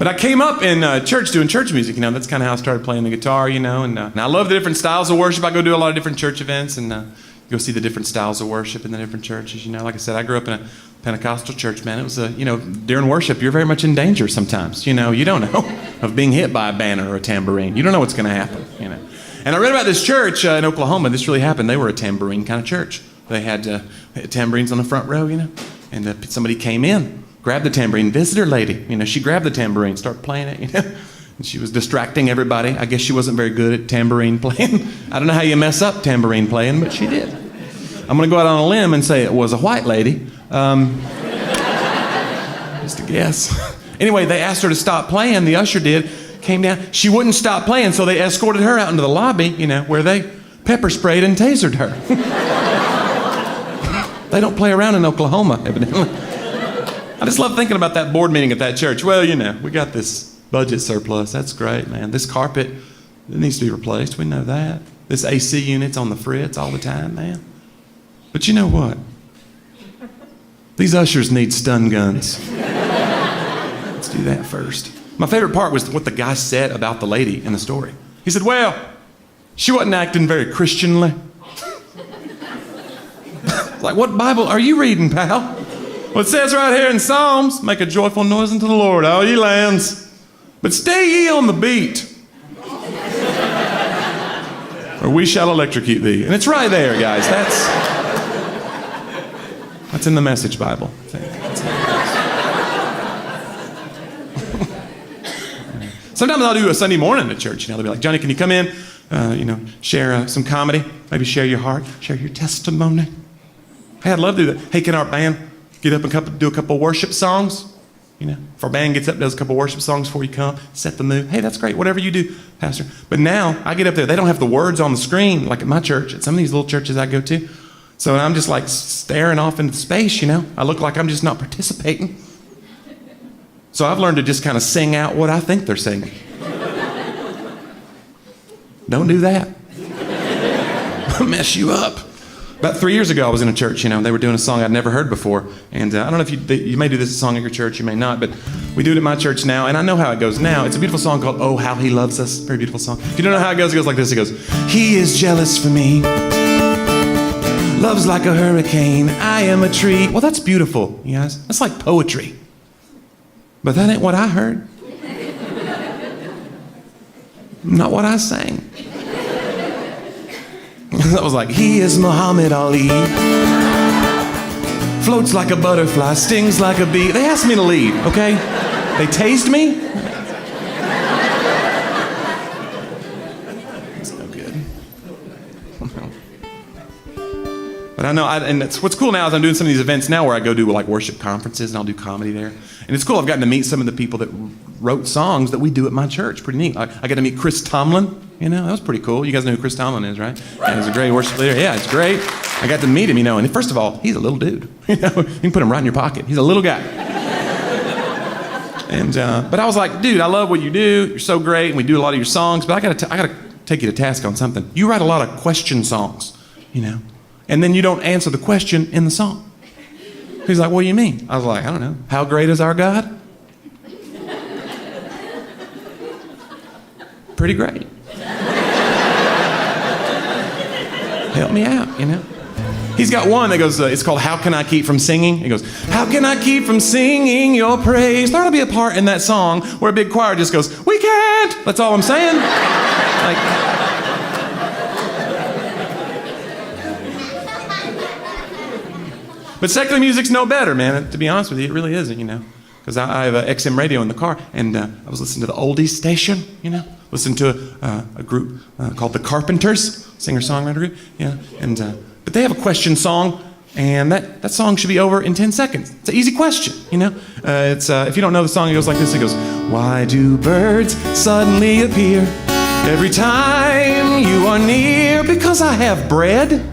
But I came up in church doing church music, that's kind of how I started playing the guitar, and I love the different styles of worship. I go do a lot of different church events and go see the different styles of worship in the different churches, Like I said, I grew up in a Pentecostal church, man. It was, during worship, you're very much in danger sometimes, You don't know of being hit by a banner or a tambourine. You don't know what's going to happen, And I read about this church in Oklahoma. This really happened. They were a tambourine kind of church. They had tambourines on the front row, And somebody came in, grabbed the tambourine, visitor lady, she grabbed the tambourine, started playing it, And she was distracting everybody. I guess she wasn't very good at tambourine playing. I don't know how you mess up tambourine playing, but she did. I'm going to go out on a limb and say it was a white lady. Just a guess. Anyway, they asked her to stop playing. The usher did. Came down. She wouldn't stop playing, so they escorted her out into the lobby, where they pepper sprayed and tasered her. They don't play around in Oklahoma, evidently. I just love thinking about that board meeting at that church. Well, we got this budget surplus. That's great, man. This carpet, it needs to be replaced. We know that. This AC unit's on the fritz all the time, man. But you know what? These ushers need stun guns. Let's do that first. My favorite part was what the guy said about the lady in the story. He said, well, she wasn't acting very Christianly. Like, what Bible are you reading, pal? Well, it says right here in Psalms, make a joyful noise unto the Lord, all ye lands. But stay ye on the beat, or we shall electrocute thee. And it's right there, guys. That's in the Message Bible. Sometimes I'll do a Sunday morning at church. They'll be like, Johnny, can you come in, share some comedy, maybe share your heart, share your testimony. Hey, I'd love to do that. Hey, can our band get up and do a couple worship songs? If our band gets up, does a couple worship songs before you come, set the mood. Hey, that's great. Whatever you do, Pastor. But now I get up there. They don't have the words on the screen like at my church, at some of these little churches I go to. So I'm just like staring off into space, I look like I'm just not participating. So I've learned to just kind of sing out what I think they're singing. Don't do that. I'll mess you up. About 3 years ago, I was in a church, they were doing a song I'd never heard before. And I don't know if you may do this song at your church, you may not, but we do it at my church now, and I know how it goes now. It's a beautiful song called Oh, How He Loves Us. Very beautiful song. If you don't know how it goes like this. It goes, He is jealous for me. Love's like a hurricane. I am a tree. Well, that's beautiful, you guys. That's like poetry. But that ain't what I heard. Not what I sang. I was like, he is Muhammad Ali. Floats like a butterfly, stings like a bee. They asked me to lead, okay? They tased me. It's no good. But I know, and that's what's cool now is I'm doing some of these events now where I go do like worship conferences and I'll do comedy there. And it's cool, I've gotten to meet some of the people that wrote songs that we do at my church. Pretty neat. I got to meet Chris Tomlin. That was pretty cool. You guys know who Chris Tomlin is, right? Yeah, he's a great worship leader. Yeah, it's great. I got to meet him, and first of all, he's a little dude. You can put him right in your pocket. He's a little guy. And but I was like, dude, I love what you do. You're so great, and we do a lot of your songs. But I gotta take you to task on something. You write a lot of question songs, and then you don't answer the question in the song. He's like, what do you mean? I was like, I don't know. How great is our God? Pretty great. Help me out, He's got one that goes, it's called How Can I Keep From Singing? He goes, how can I keep from singing your praise? There ought to be a part in that song where a big choir just goes, we can't. That's all I'm saying. But secular music's no better, man. To be honest with you, it really isn't, Because I have XM radio in the car, and I was listening to the oldies station, Listened to a group called The Carpenters, singer-songwriter group, but they have a question song, and that song should be over in 10 seconds. It's an easy question, It's if you don't know the song, it goes like this. It goes, why do birds suddenly appear every time you are near? Because I have bread.